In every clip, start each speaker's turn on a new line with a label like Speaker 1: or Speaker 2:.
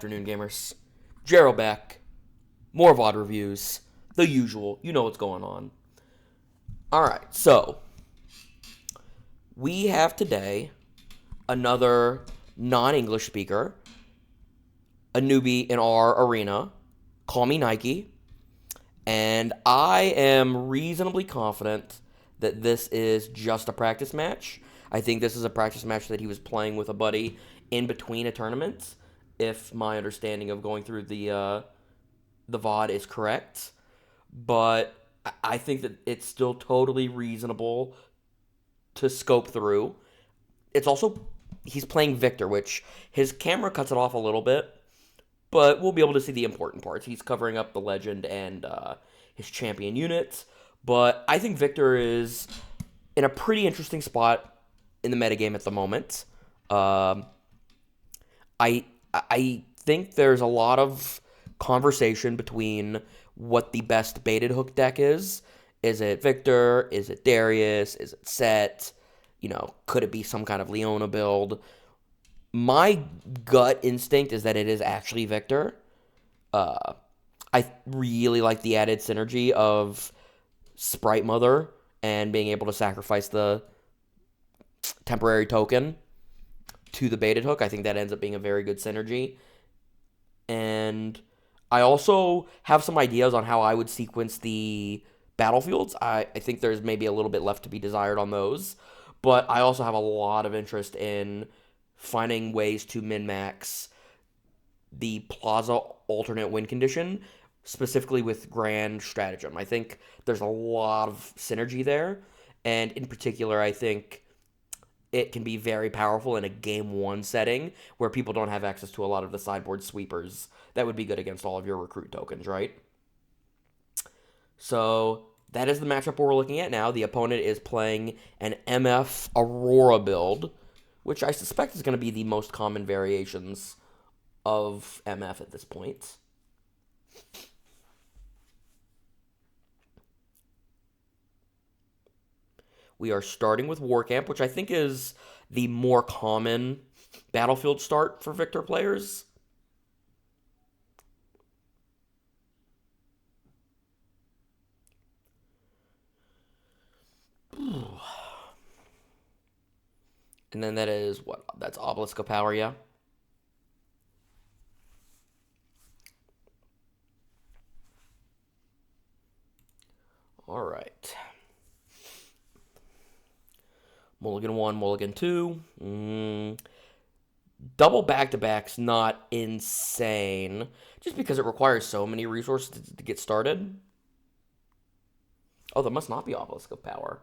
Speaker 1: afternoon, gamers. Jaraoh back. More VOD reviews. The usual. You know what's going on. Alright, so we have today another non-English speaker, a newbie in our arena, CallMeNike, and I am reasonably confident that this is just a practice match. I think this is a practice match that he was playing with a buddy in between a tournament, if my understanding of going through the VOD is correct. But I think that it's still totally reasonable to scope through. It's also, he's playing Viktor, which his camera cuts it off a little bit, but we'll be able to see the important parts. He's covering up the legend and his champion units. But I think Viktor is in a pretty interesting spot in the metagame at the moment. I think there's a lot of conversation between what the best baited hook deck is. Is it Viktor? Is it Darius? Is it Set? You know, could it be some kind of Leona build? My gut instinct is that it is actually Viktor. I really like the added synergy of Sprite Mother and being able to sacrifice the temporary token to the baited hook. I think that ends up being a very good synergy. And I also have some ideas on how I would sequence the battlefields. I think there's maybe a little bit left to be desired on those. But I also have a lot of interest in finding ways to min-max the Plaza alternate win condition, specifically with Grand Stratagem. I think there's a lot of synergy there. And in particular, I think it can be very powerful in a game one setting where people don't have access to a lot of the sideboard sweepers. That would be good against all of your recruit tokens, right? So that is the matchup we're looking at now. The opponent is playing an MF Aurora build, which I suspect is going to be the most common variations of MF at this point. We are starting with Warcamp, which I think is the more common battlefield start for Viktor players. And then that is what? That's Obelisk of Power, yeah? Alright. Mulligan 1, Mulligan 2. Double back-to-back's not insane, just because it requires so many resources to get started. Oh, that must not be Obelisk of Power.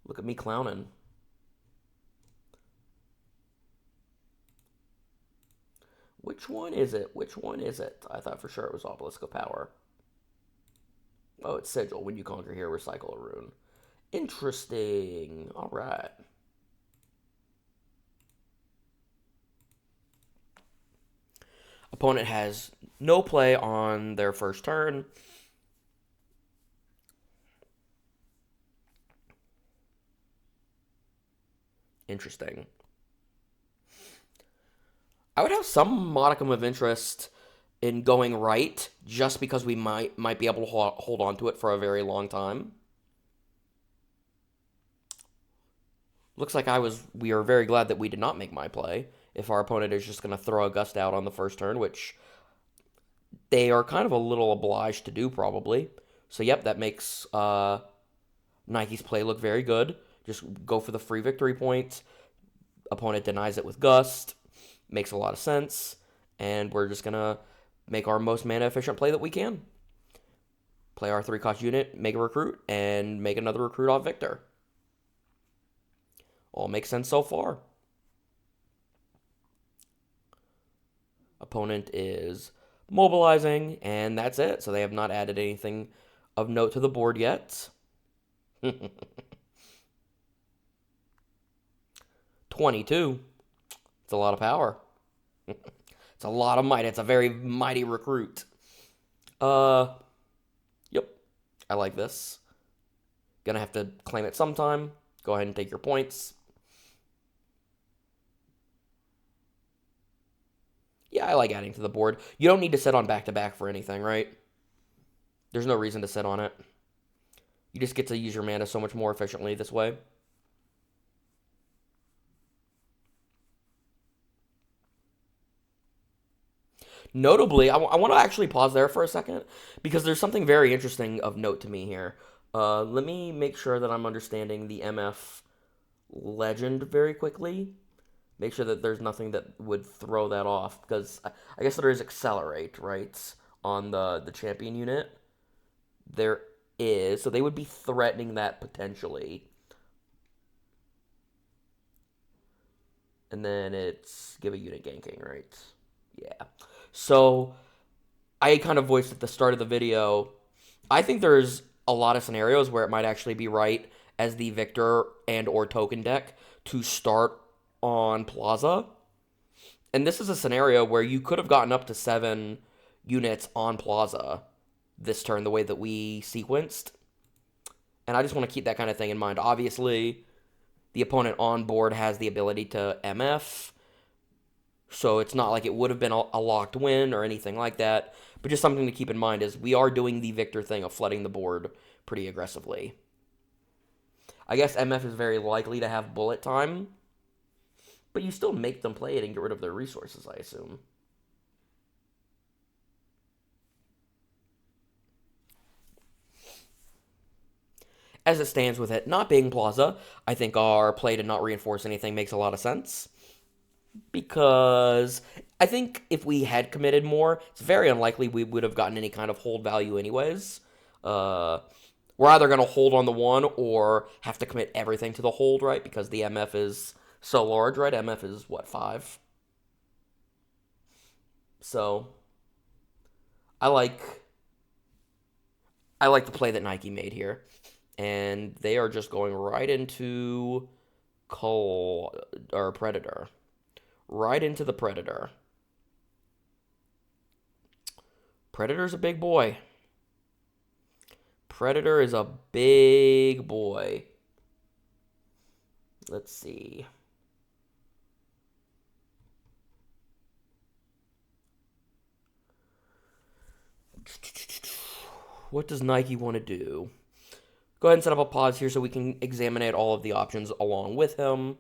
Speaker 1: Look at me clowning. Which one is it? Which one is it? I thought for sure it was Obelisk of Power. Oh, it's Sigil. When you conquer here, recycle a rune. Interesting. All right. Opponent has no play on their first turn. Interesting. I would have some modicum of interest in going right, just because we might be able to hold on to it for a very long time. Looks like we are very glad that we did not make my play. If our opponent is just going to throw a Gust out on the first turn, which they are kind of a little obliged to do, probably. So, yep, that makes Nike's play look very good. Just go for the free victory point. Opponent denies it with Gust. Makes a lot of sense. And we're just going to make our most mana-efficient play that we can. Play our 3-cost unit, make a recruit, and make another recruit off Viktor. All makes sense so far. Opponent is mobilizing, and that's it. So they have not added anything of note to the board yet. 22. It's a lot of power. It's a lot of might. It's a very mighty recruit. Yep. I like this. Gonna have to claim it sometime. Go ahead and take your points. Yeah, I like adding to the board. You don't need to sit on back-to-back for anything, right? There's no reason to sit on it. You just get to use your mana so much more efficiently this way. Notably, I want to actually pause there for a second because there's something very interesting of note to me here. Let me make sure that I'm understanding the MF legend very quickly. Make sure that there's nothing that would throw that off because I guess there is accelerate, right, on the champion unit. There is, so they would be threatening that potentially. And then it's give a unit ganking, right? Yeah. So I kind of voiced at the start of the video, I think there's a lot of scenarios where it might actually be right as the Viktor and or token deck to start on Plaza. And this is a scenario where you could have gotten up to 7 units on Plaza this turn the way that we sequenced. And I just want to keep that kind of thing in mind. Obviously, the opponent on board has the ability to MF, so it's not like it would have been a locked win or anything like that. But just something to keep in mind is we are doing the Viktor thing of flooding the board pretty aggressively. I guess MF is very likely to have bullet time, but you still make them play it and get rid of their resources, I assume. As it stands with it not being Plaza, I think our play to not reinforce anything makes a lot of sense. Because I think if we had committed more, it's very unlikely we would have gotten any kind of hold value anyways. We're either going to hold on the 1 or have to commit everything to the hold, right? Because the MF is so large, right? MF is, what, 5? So, I like the play that Nike made here. And they are just going right into Predator. Right into the Predator. Predator's a big boy. Predator is a big boy. Let's see. What does Nike want to do? Go ahead and set up a pause here so we can examine all of the options along with him.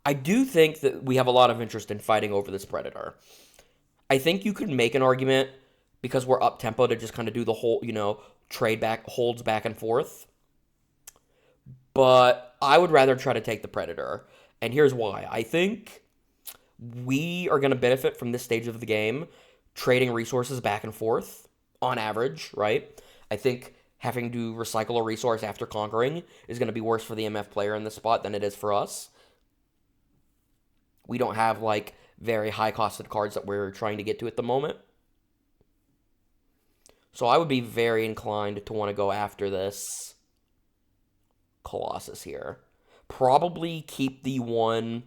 Speaker 1: I do think that we have a lot of interest in fighting over this Predator. I think you could make an argument because we're up tempo to just kind of do the whole, trade back, holds back and forth. But I would rather try to take the Predator. And here's why. I think we are going to benefit from this stage of the game trading resources back and forth on average, right? I think having to recycle a resource after conquering is going to be worse for the MF player in this spot than it is for us. We don't have, very high-costed cards that we're trying to get to at the moment. So I would be very inclined to want to go after this Colossus here. Probably keep the 1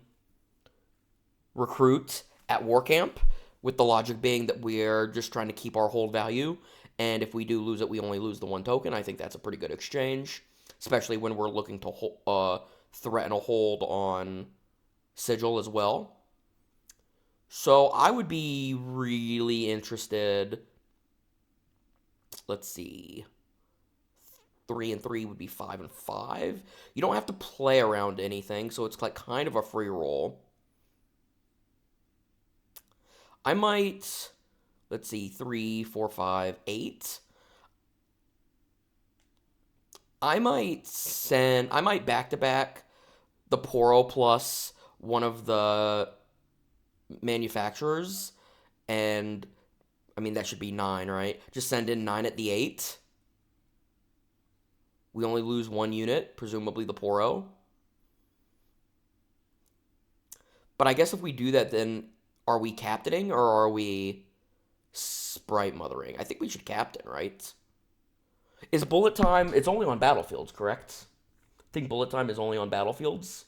Speaker 1: recruit at Warcamp, with the logic being that we're just trying to keep our hold value. And if we do lose it, we only lose the 1 token. I think that's a pretty good exchange, especially when we're looking to threaten a hold on Sigil as well. So I would be really interested. Let's see. 3 and 3 would be 5 and 5. You don't have to play around anything, so it's kind of a free roll. I might, let's see, 3, 4, 5, 8. I might back-to-back the Poro plus one of the manufacturers, and, that should be 9, right? Just send in 9 at the 8. We only lose 1 unit, presumably the Poro. But I guess if we do that, then are we captaining or are we sprite mothering? I think we should captain, right? Is bullet time... It's only on battlefields, correct? I think bullet time is only on battlefields.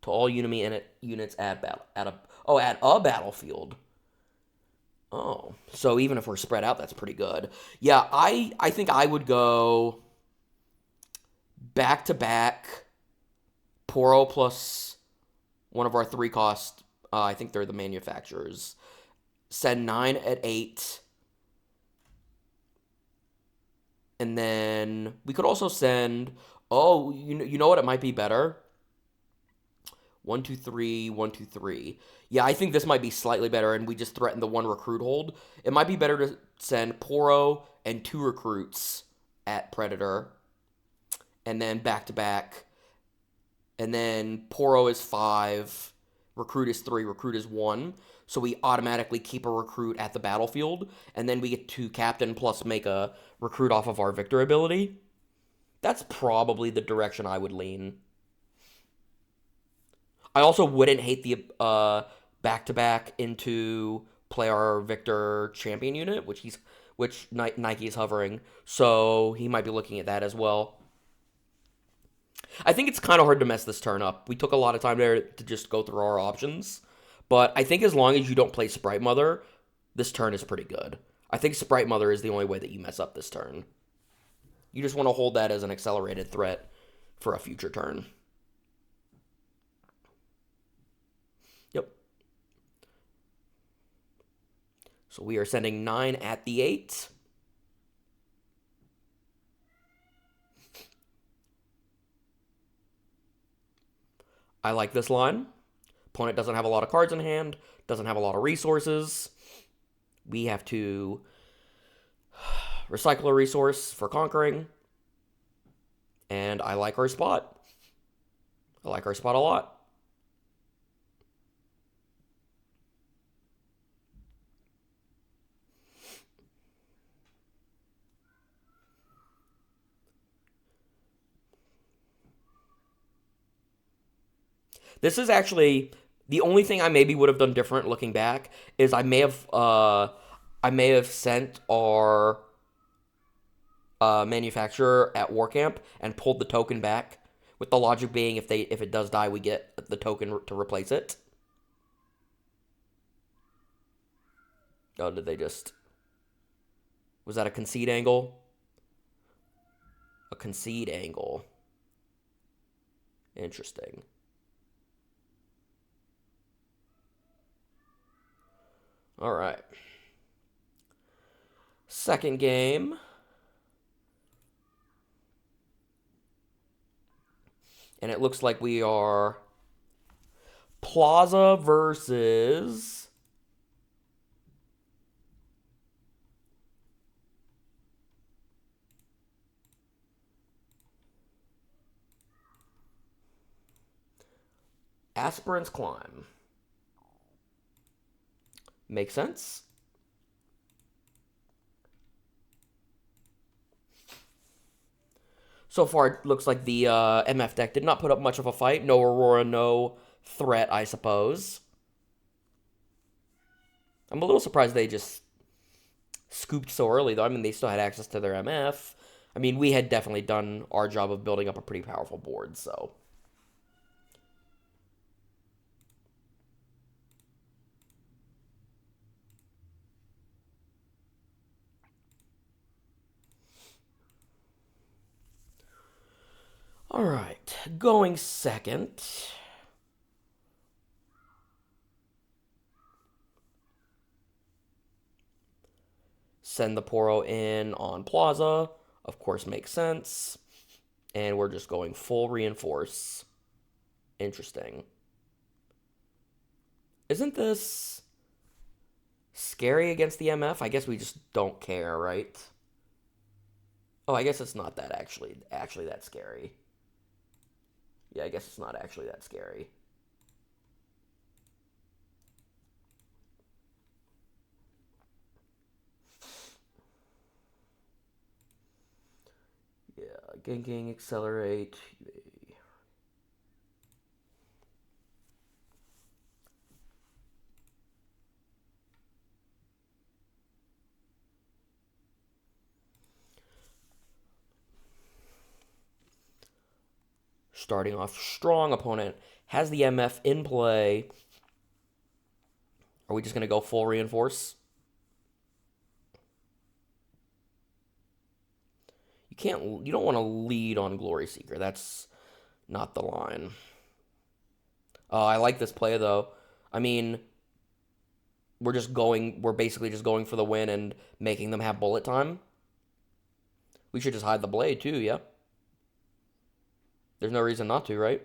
Speaker 1: To all enemy units at a battlefield. Oh, so even if we're spread out, that's pretty good. Yeah, I think I would go back-to-back Poro plus one of our 3-cost, I think they're the manufacturers. Send 9 at 8. And then we could also send, oh, you know what? It might be better. 1, 2, 3, 1, 2, 3. Yeah, I think this might be slightly better, and we just threaten the 1 recruit hold. It might be better to send Poro and 2 recruits at Predator, and then back-to-back. And then Poro is 5, recruit is 3, recruit is 1. So we automatically keep a recruit at the battlefield, and then we get to captain plus make a recruit off of our Viktor ability. That's probably the direction I would lean. I also wouldn't hate the back-to-back into play our Viktor champion unit, which Nike is hovering, so he might be looking at that as well. I think it's kind of hard to mess this turn up. We took a lot of time there to just go through our options, but I think as long as you don't play Sprite Mother, this turn is pretty good. I think Sprite Mother is the only way that you mess up this turn. You just want to hold that as an accelerated threat for a future turn. Yep. So we are sending 9 at the 8. I like this line. Opponent doesn't have a lot of cards in hand, doesn't have a lot of resources. We have to recycle a resource for conquering. And I like our spot. I like our spot a lot. This is actually the only thing I maybe would have done different looking back is I may have sent our manufacturer at Warcamp and pulled the token back, with the logic being if it does die, we get the token to replace it. Oh, did they just... Was that a concede angle? A concede angle. Interesting. All right. Second game. And it looks like we are Plaza versus Aspirant's Climb. Makes sense. So far, it looks like the MF deck did not put up much of a fight. No Aurora, no threat, I suppose. I'm a little surprised they just scooped so early, though. I mean, they still had access to their MF. I mean, we had definitely done our job of building up a pretty powerful board, so... All right, going second. Send the Poro in on Plaza. Of course, makes sense. And we're just going full reinforce. Interesting. Isn't this scary against the MF? I guess we just don't care, right? Oh, I guess it's not that actually that scary. Yeah, I guess it's not actually that scary. Yeah, ganking, accelerate. Starting off strong, opponent has the MF in play. Are we just going to go full reinforce? You You don't want to lead on Glory Seeker. That's not the line. Oh, I like this play though. I mean, we're basically just going for the win and making them have bullet time. We should just hide the blade too, yeah? There's no reason not to, right?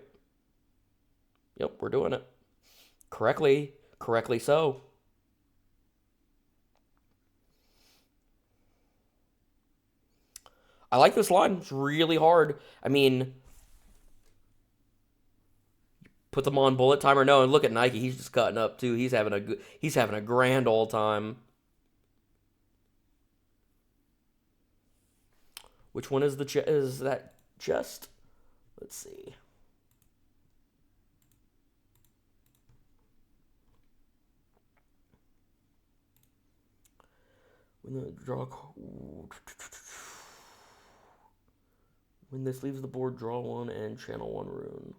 Speaker 1: Yep, we're doing it. Correctly so. I like this line. It's really hard. I mean, put them on bullet time or no, and look at Nike. He's just cutting up too. He's having a grand old time. Which one is is that chest? Let's see. When the draw. When this leaves the board, draw one and channel one rune.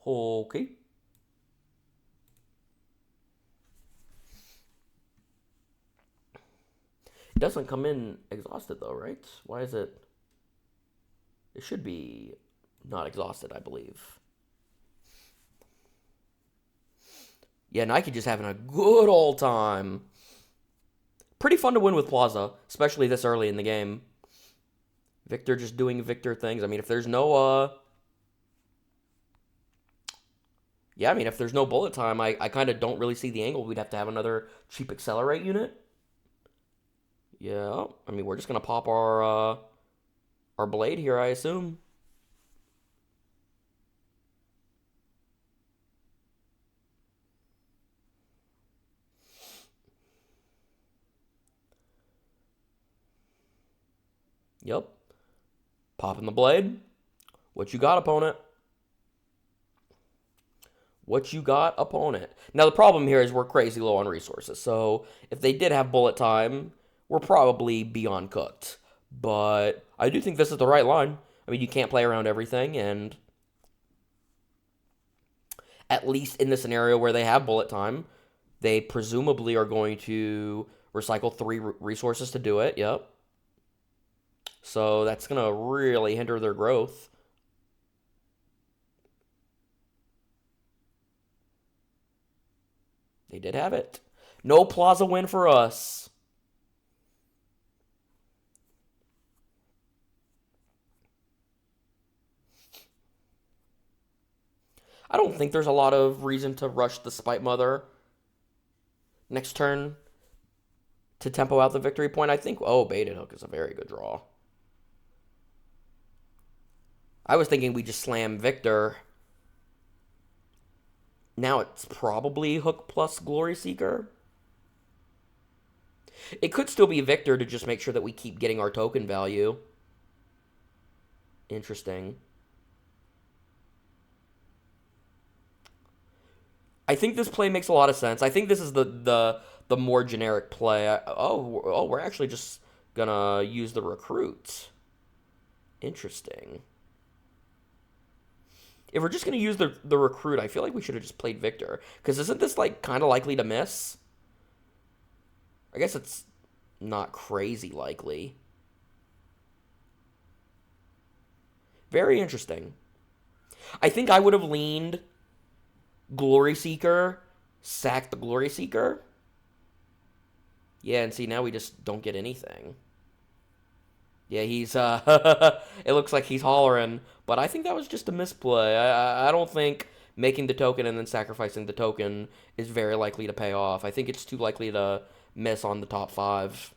Speaker 1: Okay. It doesn't come in exhausted though, right? Why is it? It should be not exhausted, I believe. Yeah, Nike just having a good old time. Pretty fun to win with Plaza, especially this early in the game. Viktor just doing Viktor things. I mean, if there's no, yeah, I mean, if there's no bullet time, I kind of don't really see the angle. We'd have to have another cheap accelerate unit. Yeah, I mean, we're just going to pop our blade here, I assume. Yep. Popping the blade. What you got, opponent? What you got, opponent? Now, the problem here is we're crazy low on resources. So, if they did have bullet time, we're probably beyond cooked. But I do think this is the right line. I mean, you can't play around everything, and at least in the scenario where they have bullet time, they presumably are going to recycle 3 resources to do it. Yep. So that's going to really hinder their growth. They did have it. No Plaza win for us. I don't think there's a lot of reason to rush the Spite Mother next turn to tempo out the victory point. I think, oh, Baited Hook is a very good draw. I was thinking we just slam Viktor. Now it's probably Hook plus Glory Seeker. It could still be Viktor to just make sure that we keep getting our token value. Interesting. I think this play makes a lot of sense. I think this is the more generic play. Oh, we're actually just gonna use the recruit. Interesting. If we're just going to use the recruit, I feel like we should have just played Viktor. Because isn't this, like, kind of likely to miss? I guess it's not crazy likely. Very interesting. I think I would have leaned Glory Seeker, sack the Glory Seeker. Yeah, and see, now we just don't get anything. Yeah, he's, it looks like he's hollering, but I think that was just a misplay. I don't think making the token and then sacrificing the token is very likely to pay off. I think it's too likely to miss on the top 5.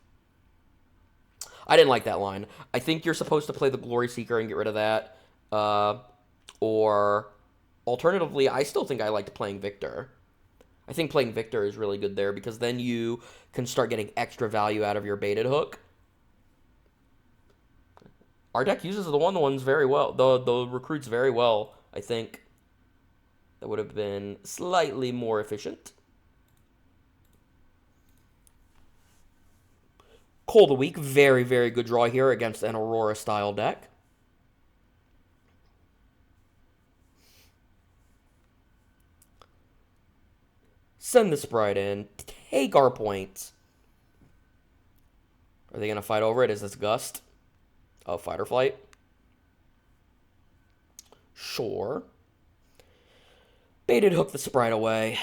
Speaker 1: I didn't like that line. I think you're supposed to play the Glory Seeker and get rid of that, or alternatively, I still think I liked playing Viktor. I think playing Viktor is really good there because then you can start getting extra value out of your baited hook. Our deck uses the ones very well. The recruits very well, I think. That would have been slightly more efficient. Cold a Week, very, very good draw here against an Aurora-style deck. Send the Sprite in. Take our points. Are they going to fight over it? Is this Gust? Oh, fight or flight? Sure. Baited hook the sprite away.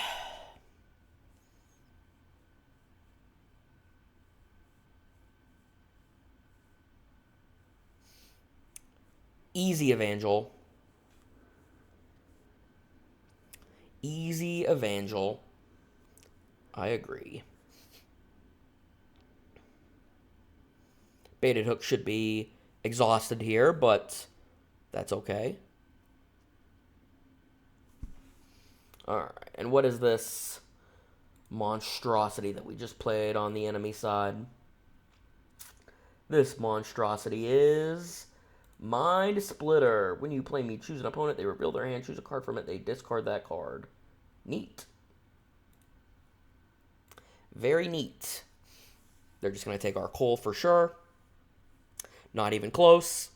Speaker 1: Easy Evangel. Easy Evangel. I agree. Baited hook should be exhausted here, but that's okay. Alright, and what is this monstrosity that we just played on the enemy side? This monstrosity is Mind Splitter. When you play me, choose an opponent, they reveal their hand, choose a card from it, they discard that card. Neat. Very neat. They're just going to take our coal for sure. Not even close.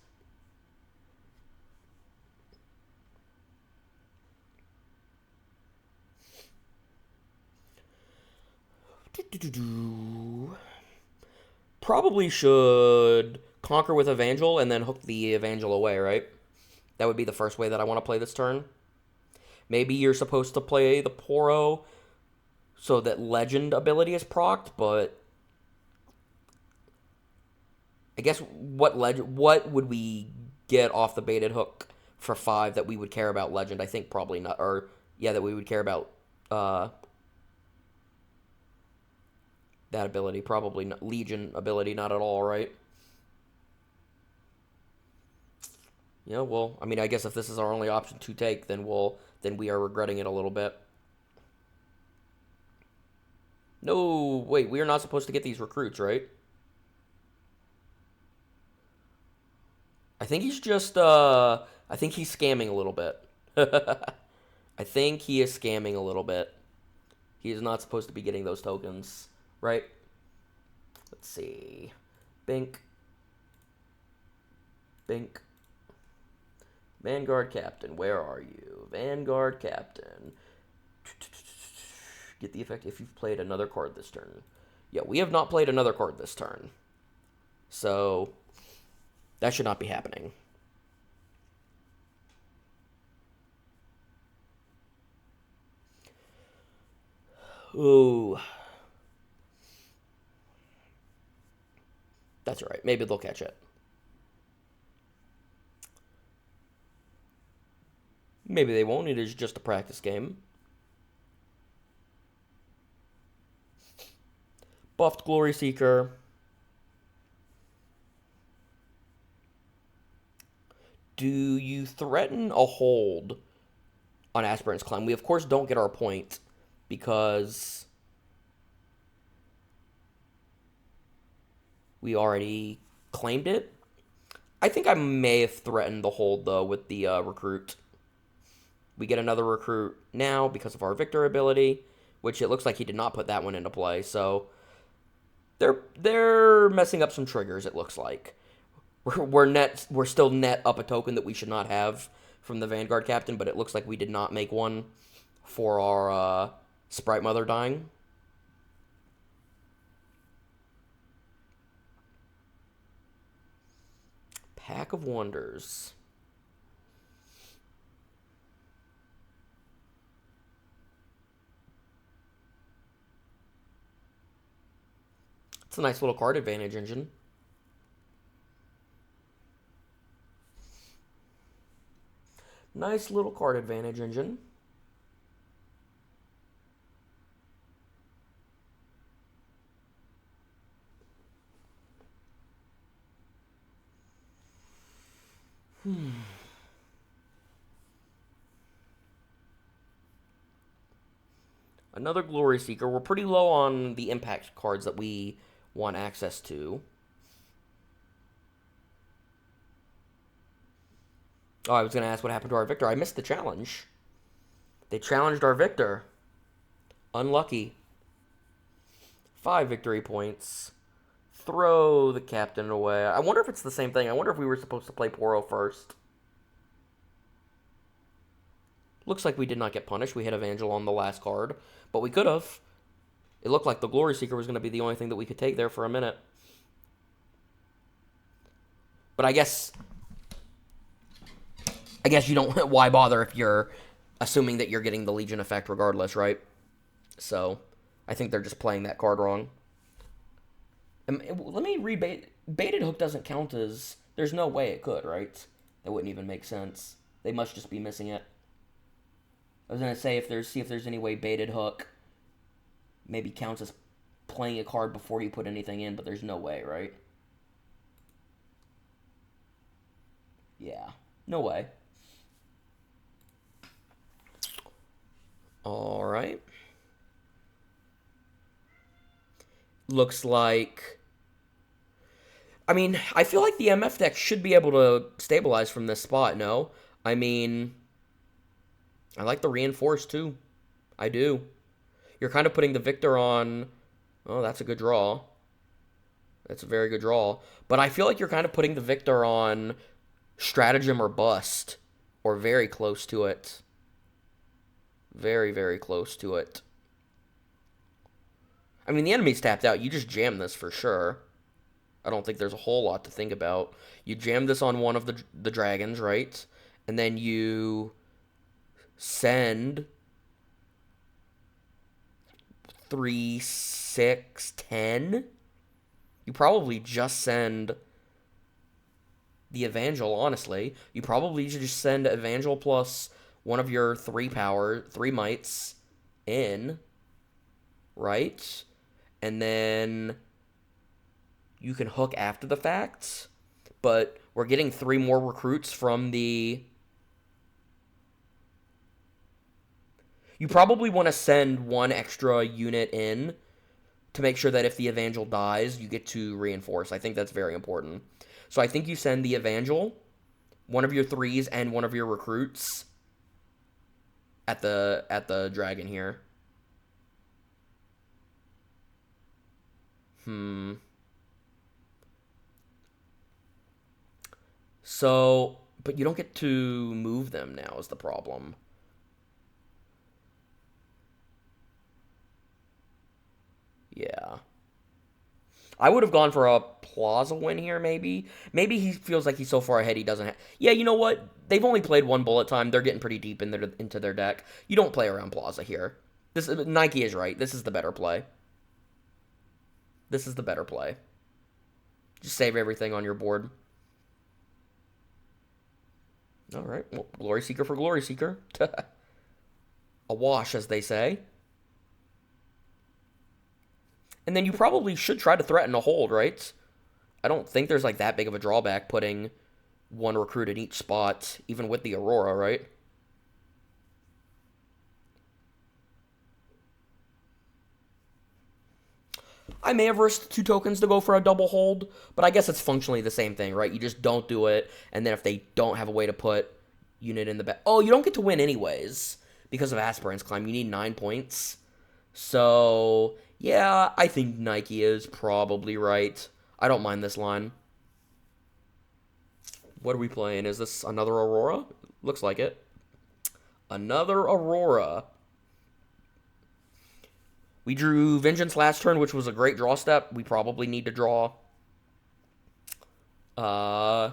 Speaker 1: Probably should conquer with Evangel and then hook the Evangel away, right? That would be the first way that I want to play this turn. Maybe you're supposed to play the Poro so that Legend ability is procced, but I guess what would we get off the baited hook for 5 that we would care about Legend? I think probably not, or yeah, that we would care about that ability. Probably not, Legion ability, not at all, right? Yeah, well, I mean, I guess if this is our only option to take, then we are regretting it a little bit. No, wait, we are not supposed to get these recruits, right? I think he's just, I think he's scamming a little bit. I think he is scamming a little bit. He is not supposed to be getting those tokens, right? Let's see. Bink. Bink. Vanguard Captain, where are you? Vanguard Captain. Get the effect if you've played another card this turn. Yeah, we have not played another card this turn. So, that should not be happening. Ooh. That's all right. Maybe they'll catch it. Maybe they won't. It is just a practice game. Buffed Glory Seeker. Do you threaten a hold on Aspirant's Climb? We, of course, don't get our point because we already claimed it. I think I may have threatened the hold, though, with the recruit. We get another recruit now because of our Viktor ability, which it looks like he did not put that one into play. So they're messing up some triggers, it looks like. We're still net up a token that we should not have from the Vanguard Captain, but it looks like we did not make one for our Sprite Mother dying. Pack of Wonders. It's a nice little card advantage engine. Nice little card advantage engine. Another Glory Seeker. We're pretty low on the impact cards that we want access to. Oh, I was going to ask what happened to our Viktor. I missed the challenge. They challenged our Viktor. Unlucky. 5 victory points. Throw the captain away. I wonder if it's the same thing. I wonder if we were supposed to play Poro first. Looks like we did not get punished. We hit Evangel on the last card. But we could have. It looked like the Glory Seeker was going to be the only thing that we could take there for a minute. But I guess you don't. Why bother if you're assuming that you're getting the Legion effect regardless, right? So I think they're just playing that card wrong. Let me rebait. Baited hook doesn't count as. There's no way it could, right? That wouldn't even make sense. They must just be missing it. I was gonna say see if there's any way baited hook maybe counts as playing a card before you put anything in, but there's no way, right? Yeah, no way. All right. Looks like. I mean, I feel like the MF deck should be able to stabilize from this spot, no? I mean, I like the reinforce too. I do. You're kind of putting the Viktor on. Oh, that's a good draw. That's a very good draw. But I feel like you're kind of putting the Viktor on stratagem or bust. Or very close to it. Very, very close to it. I mean, the enemy's tapped out. You just jam this for sure. I don't think there's a whole lot to think about. You jam this on one of the dragons, right? And then you send 3, 6, 10. You probably just send the Evangel, honestly. You probably should just send Evangel plus one of your 3 mights in, right? And then you can hook after the fact, but we're getting 3 more recruits from the... You probably want to send 1 extra unit in to make sure that if the Evangel dies, you get to reinforce. I think that's very important. So I think you send the Evangel, one of your 3s, and one of your recruits at the dragon here. So, but you don't get to move them now is the problem. Yeah. I would have gone for a Plaza win here, maybe. Maybe he feels like he's so far ahead he doesn't have... Yeah, you know what? They've only played 1 bullet time. They're getting pretty deep into their deck. You don't play around Plaza here. Nike is right. This is the better play. This is the better play. Just save everything on your board. All right. Well, Glory Seeker for Glory Seeker. A wash, as they say. And then you probably should try to threaten a hold, right? I don't think there's like that big of a drawback putting 1 recruit in each spot, even with the Aurora, right? I may have risked 2 tokens to go for a double hold, but I guess it's functionally the same thing, right? You just don't do it, and then if they don't have a way to put unit in the back... Oh, you don't get to win anyways because of Aspirant's Climb. You need 9 points. So, yeah, I think Nike is probably right. I don't mind this line. What are we playing? Is this another Aurora? Looks like it. Another Aurora. We drew Vengeance last turn, which was a great draw step. We probably need to draw. I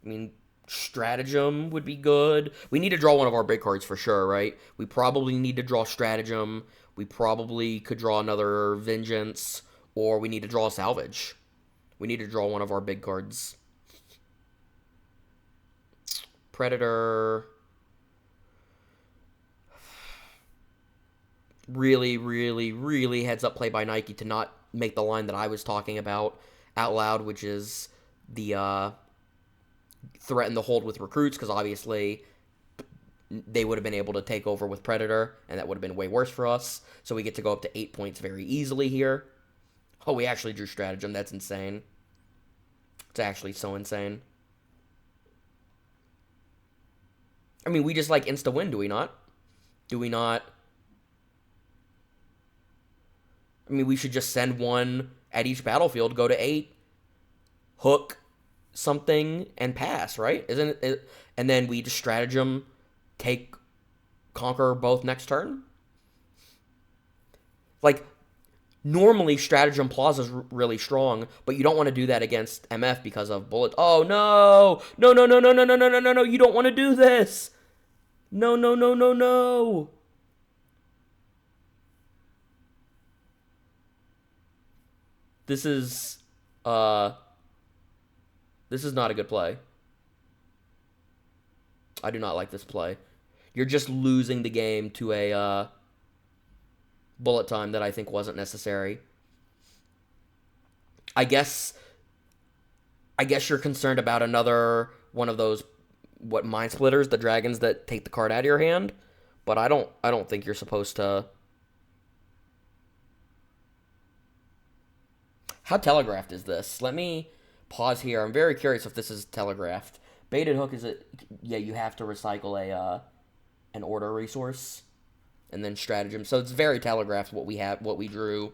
Speaker 1: mean, Stratagem would be good. We need to draw one of our big cards for sure, right? We probably need to draw Stratagem. We probably could draw another Vengeance. Or we need to draw a Salvage. We need to draw one of our big cards. Predator... Really, really, really heads up play by Nike to not make the line that I was talking about out loud, which is the threaten the hold with recruits, because obviously they would have been able to take over with Predator, and that would have been way worse for us. So we get to go up to 8 points very easily here. Oh, we actually drew Stratagem. That's insane. It's actually so insane. I mean, we just like insta-win, do we not? Do we not? I mean, we should just send 1 at each battlefield, go to 8, hook something, and pass, right? Isn't it? And then we just stratagem, conquer both next turn? Like, Normally, Stratagem Plaza is really strong, but you don't want to do that against MF because of bullets. Oh, no! No, no, no, no, no, no, no, no, no, no, you don't want to do this! No, no, no, no, no! This is, uh, this is not a good play. I do not like this play. You're just losing the game to a, bullet time that I think wasn't necessary. I guess you're concerned about another one of those mind splitters, the dragons that take the card out of your hand, but I don't think you're supposed to. How telegraphed is this? Let me pause here. I'm very curious if this is telegraphed. Baited hook is it? Yeah, you have to recycle a an order resource and then stratagem. So it's very telegraphed what we drew.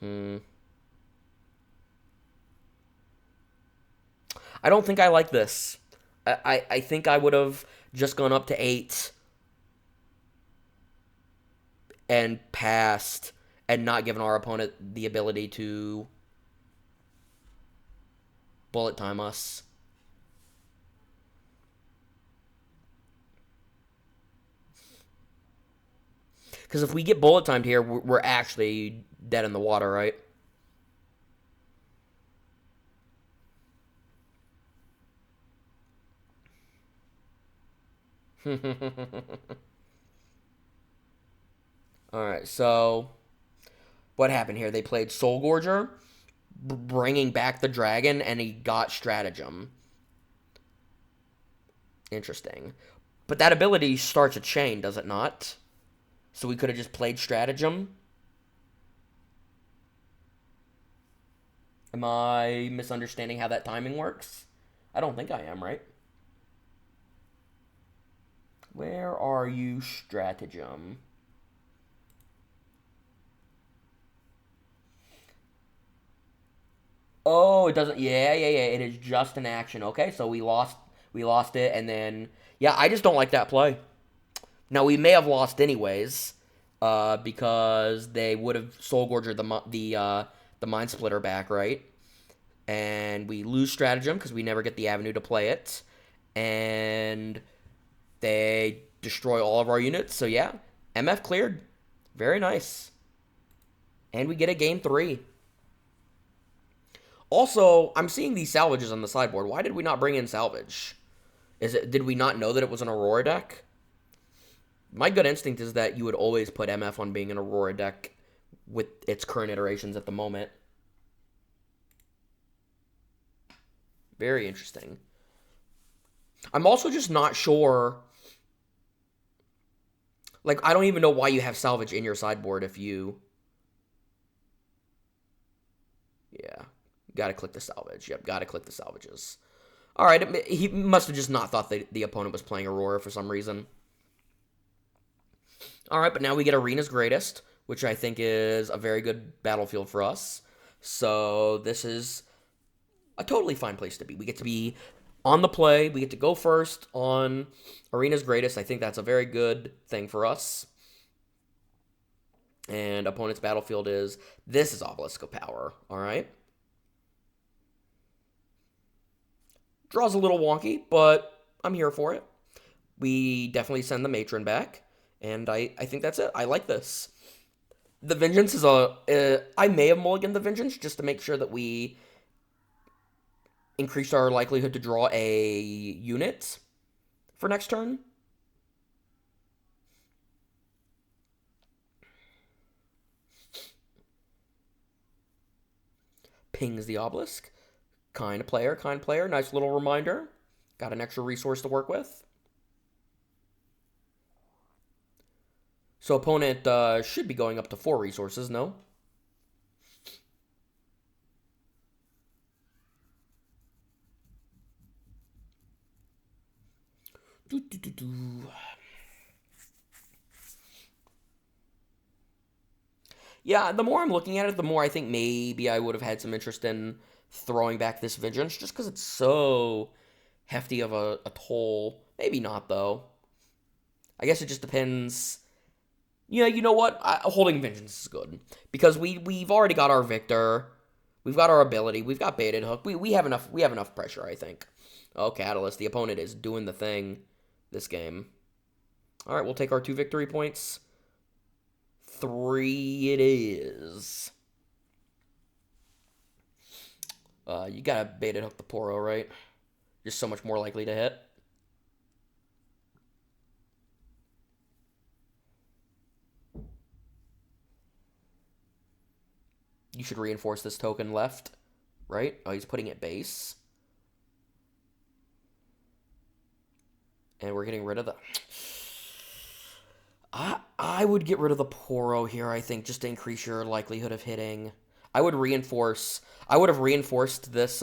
Speaker 1: I don't think I like this. I think I would have just gone up to 8 and passed and not given our opponent the ability to bullet time us. Because if we get bullet timed here, we're actually dead in the water, right? Alright, so what happened here? They played Soul Gorger, bringing back the dragon, and he got Stratagem. Interesting. But that ability starts a chain, does it not? So we could have just played Stratagem. Am I misunderstanding how that timing works? I don't think I am, right? Where are you, Stratagem? Oh, it doesn't. Yeah, yeah, yeah. It is just an action. Okay, so we lost it, and then yeah, I just don't like that play. Now we may have lost anyways, because they would have Soul Gorger the Mind Splitter back, right? And we lose Stratagem because we never get the avenue to play it, and they destroy all of our units. So yeah, MF cleared, very nice, and we get a game 3. Also, I'm seeing these salvages on the sideboard. Why did we not bring in salvage? Did we not know that it was an Aurora deck? My gut instinct is that you would always put MF on being an Aurora deck with its current iterations at the moment. Very interesting. I'm also just not sure. Like, I don't even know why you have salvage in your sideboard if you. Yeah. Gotta click the salvage. Yep, gotta click the salvages. Alright, he must have just not thought that the opponent was playing Aurora for some reason. Alright, but now we get Arena's Greatest, which I think is a very good battlefield for us. So this is a totally fine place to be. We get to be on the play. We get to go first on Arena's Greatest. I think that's a very good thing for us. And opponent's battlefield this is Obelisk of Power. Alright. Draw's a little wonky, but I'm here for it. We definitely send the Matron back, and I think that's it. I like this. The Vengeance is I may have mulliganed the Vengeance just to make sure that we increased our likelihood to draw a unit for next turn. Pings the Obelisk. Kind player. Nice little reminder. Got an extra resource to work with. So opponent should be going up to 4 resources, no? Yeah, the more I'm looking at it, the more I think maybe I would have had some interest in throwing back this Vengeance, just because it's so hefty of a toll. Maybe not, though. I guess it just depends. Yeah, you know what? Holding Vengeance is good. Because we've already got our Viktor. We've got our ability. We've got baited hook. We have enough pressure, I think. Oh, Catalyst. The opponent is doing the thing this game. Alright, we'll take our 2 victory points. 3 it is. You gotta baited hook the Poro, right? You're so much more likely to hit. You should reinforce this token left, right? Oh, he's putting it base. And we're getting rid of the... I would get rid of the Poro here, I think, just to increase your likelihood of hitting. I would have reinforced this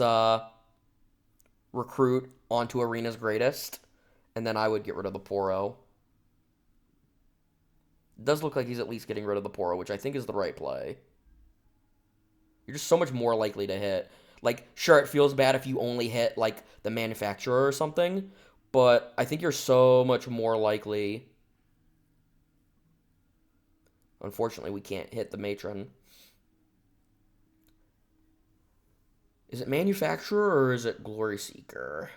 Speaker 1: recruit onto Arena's Greatest, and then I would get rid of the Poro. It does look like he's at least getting rid of the Poro, which I think is the right play. You're just so much more likely to hit. Like, sure, it feels bad if you only hit, like, the manufacturer or something, but I think you're so much more likely... Unfortunately, we can't hit the matron. Is it manufacturer or is it glory seeker?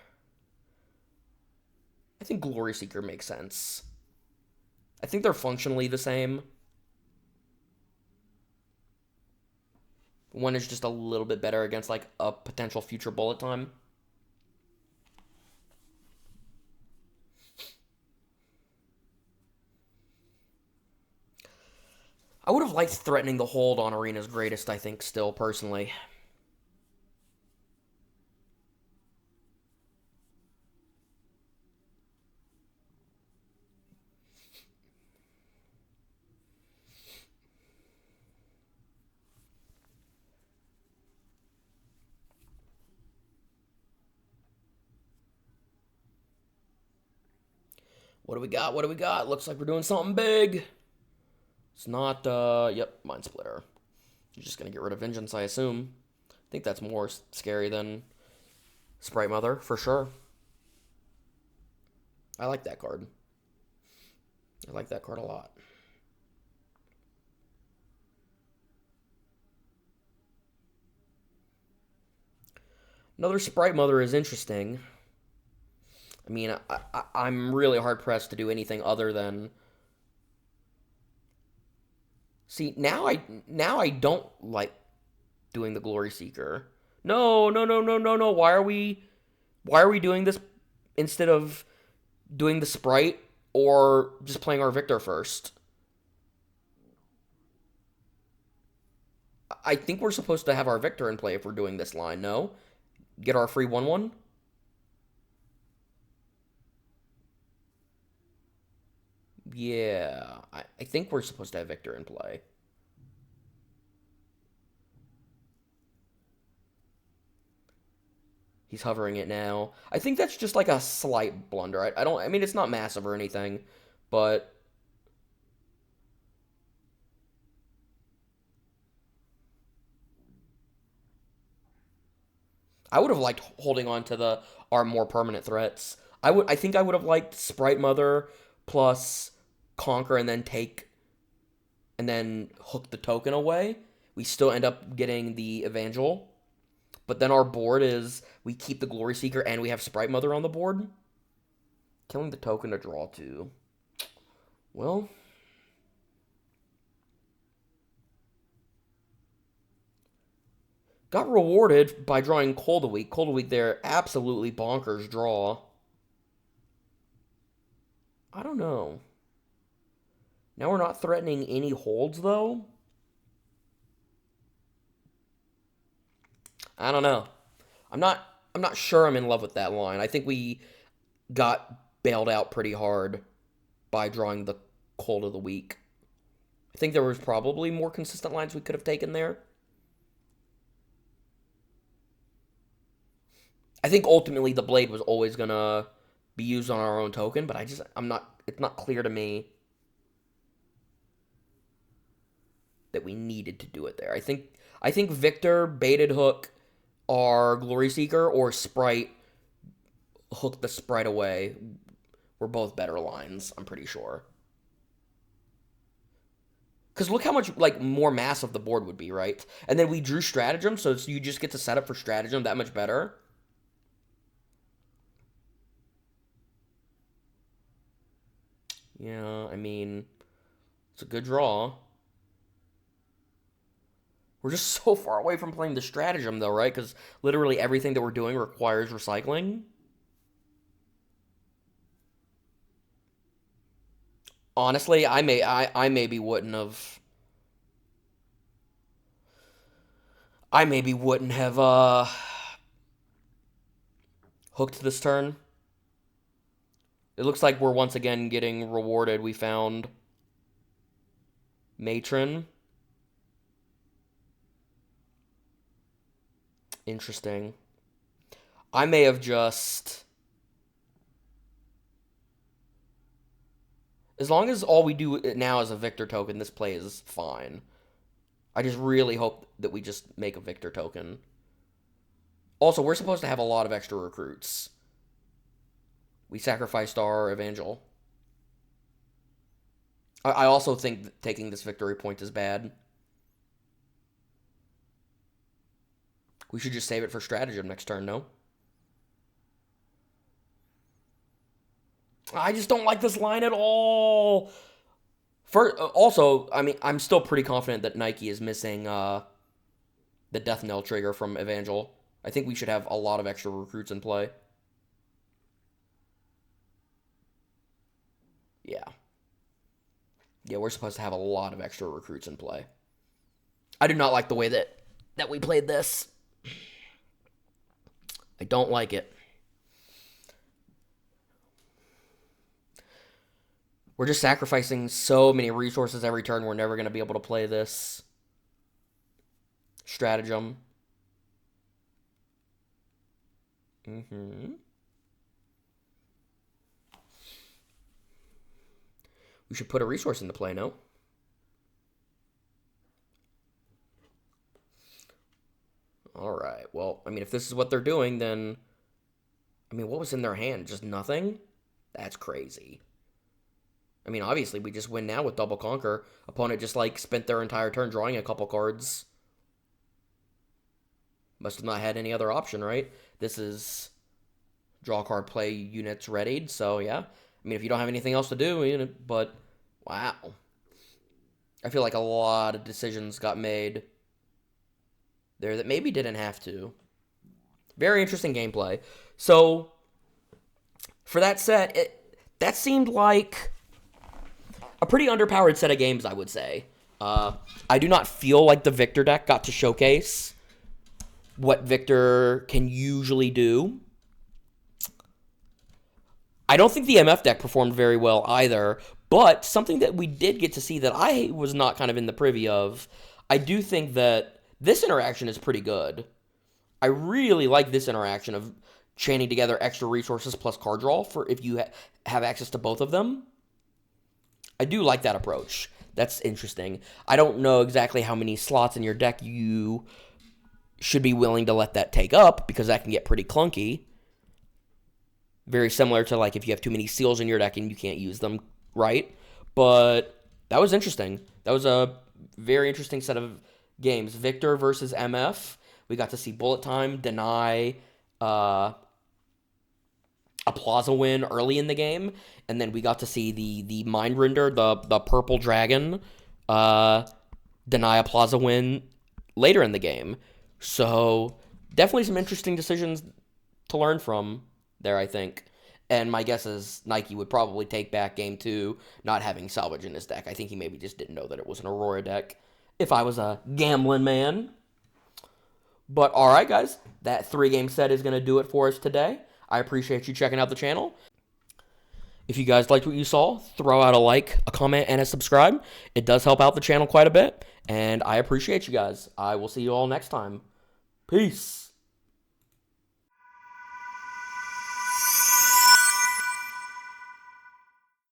Speaker 1: I think glory seeker makes sense. I think they're functionally the same. One is just a little bit better against like a potential future bullet time. I would have liked threatening the hold on Arena's Greatest, I think, still, personally. What do we got? What do we got? Looks like we're doing something big. It's not, yep, Mind Splitter. You're just going to get rid of Vengeance, I assume. I think that's more scary than Sprite Mother, for sure. I like that card. I like that card a lot. Another Sprite Mother is interesting. I mean, I'm really hard-pressed to do anything other than... See, now I don't like doing the Glory Seeker. No. Why are we doing this instead of doing the Sprite or just playing our Viktor first? I think we're supposed to have our Viktor in play if we're doing this line, no? Get our free 1/1? Yeah, I think we're supposed to have Viktor in play. He's hovering it now. I think that's just like a slight blunder. I mean, it's not massive or anything, but... I would have liked holding on to our more permanent threats. I think I would have liked Sprite Mother plus Conquer and then hook the token away. We still end up getting the Evangel. But then our board is we keep the Glory Seeker and we have Sprite Mother on the board. Killing the token to draw 2. Well, got rewarded by drawing Cold a Week. Cold a Week there, absolutely bonkers draw. I don't know. Now we're not threatening any holds, though. I don't know. I'm not sure I'm in love with that line. I think we got bailed out pretty hard by drawing the Cold of the Week. I think there was probably more consistent lines we could have taken there. I think ultimately the Blade was always gonna be used on our own token, but it's not clear to me that we needed to do it there. I think Viktor, baited hook, our Glory Seeker, or Sprite, hook the Sprite away, were both better lines, I'm pretty sure. Because look how much, like, more massive the board would be, right? And then we drew stratagem, so you just get to set up for stratagem that much better. Yeah, I mean, it's a good draw. We're just so far away from playing the stratagem, though, right? Because literally everything that we're doing requires recycling. Honestly, I maybe wouldn't have. I maybe wouldn't have hooked this turn. It looks like we're once again getting rewarded. We found Matron. Interesting. I may have just... As long as all we do now is a Viktor token, this play is fine. I just really hope that we just make a Viktor token. Also, we're supposed to have a lot of extra recruits. We sacrificed our Evangel. I also think that taking this victory point is bad. We should just save it for stratagem next turn, no? I just don't like this line at all. Also, I mean, I'm still pretty confident that Nike is missing the Death Knell trigger from Evangel. I think we should have a lot of extra recruits in play. Yeah. Yeah, we're supposed to have a lot of extra recruits in play. I do not like the way that we played this. I don't like it. We're just sacrificing so many resources every turn. We're never going to be able to play this stratagem. We should put a resource into play, no? Alright, well, I mean, if this is what they're doing, then... I mean, what was in their hand? Just nothing? That's crazy. I mean, obviously, we just win now with Double Conquer. Opponent just, like, spent their entire turn drawing a couple cards. Must have not had any other option, right? This is draw card, play units readied, so yeah. I mean, if you don't have anything else to do, you know, but wow. I feel like a lot of decisions got made there that maybe didn't have to. Very interesting gameplay. So, for that set, that seemed like a pretty underpowered set of games, I would say. I do not feel like the Viktor deck got to showcase what Viktor can usually do. I don't think the MF deck performed very well either, but something that we did get to see that I was not kind of in the privy of, I do think that this interaction is pretty good. I really like this interaction of chaining together extra resources plus card draw for if you have access to both of them. I do like that approach. That's interesting. I don't know exactly how many slots in your deck you should be willing to let that take up, because that can get pretty clunky. Very similar to, like, if you have too many seals in your deck and you can't use them, right? But that was interesting. That was a very interesting set of games. Viktor versus MF. We got to see Bullet Time deny a Plaza win early in the game, and then we got to see the Mind Render, the purple dragon, deny a Plaza win later in the game. So definitely some interesting decisions to learn from there, I think. And my guess is Nike would probably take back Game 2 not having Salvage in his deck. I think he maybe just didn't know that it was an Aurora deck, if I was a gambling man. But alright, guys, that 3-game set is going to do it for us today. I appreciate you checking out the channel. If you guys liked what you saw, throw out a like, a comment, and a subscribe. It does help out the channel quite a bit, and I appreciate you guys. I will see you all next time. Peace.